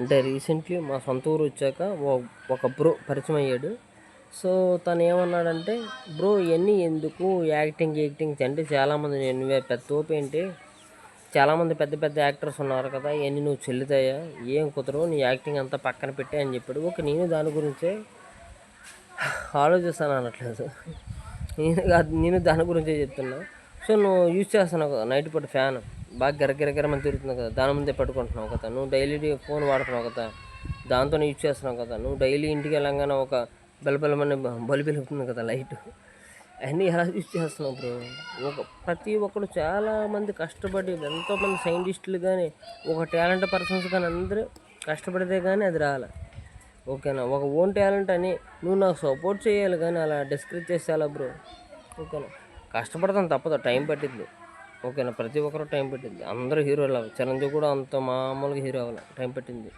అంటే రీసెంట్లీ మా సొంత ఊరు వచ్చాక ఒక బ్రో పరిచయం అయ్యాడు. సో తను ఏమన్నాడంటే, బ్రో ఇవన్నీ ఎందుకు యాక్టింగ్ అంటే చాలామంది నువ్వే పెద్ద తోపు ఏంటి, చాలామంది పెద్ద పెద్ద యాక్టర్స్ ఉన్నారు కదా, ఇవన్నీ నువ్వు చెల్లుతాయా, ఏం కుదరవు, నీ యాక్టింగ్ అంతా పక్కన పెట్టే అని చెప్పాడు. ఓకే, నేను దాని గురించే ఆలోచిస్తాను అనట్లేదు, నేను దాని గురించే చెప్తున్నా. సో నువ్వు యూజ్ చేస్తున్నావు కదా నైట్ పూట ఫ్యాన్, బాగా గరగరగరమని తిరుగుతున్నావు కదా, దాని ముందే పట్టుకుంటున్నావు కదా, నువ్వు డైలీ ఫోన్ వాడుతున్నావు కదా, దాంతోనే యూజ్ చేస్తున్నావు కదా, నువ్వు డైలీ ఇంటికి వెళ్ళంగానే ఒక బెలబెలమని బలి వెలుగుతుంది కదా లైట్, అన్నీ ఎలా యూజ్ చేస్తున్నావు బ్రో. ప్రతి ఒక్కరు చాలామంది కష్టపడి, ఎంతోమంది సైంటిస్టులు కానీ ఒక టాలెంట్ పర్సన్స్ కానీ అందరూ కష్టపడితే కానీ అది రాలే. ఓకేనా, ఒక ఓన్ టాలెంట్ అని నువ్వు నాకు సపోర్ట్ చేయాలి కానీ అలా డిస్కరేజ్ చేస్తే అలా బ్రో. ఓకేనా, కష్టపడతాను తప్పదు, టైం పట్టిద్ది. ఓకేనా, ప్రతి ఒక్కరు టైం పట్టింది. అందరూ హీరోలు అవ్వాలి, చిరంజీవి కూడా అంత మామూలుగా హీరో అవ్వాలి, టైం పట్టింది.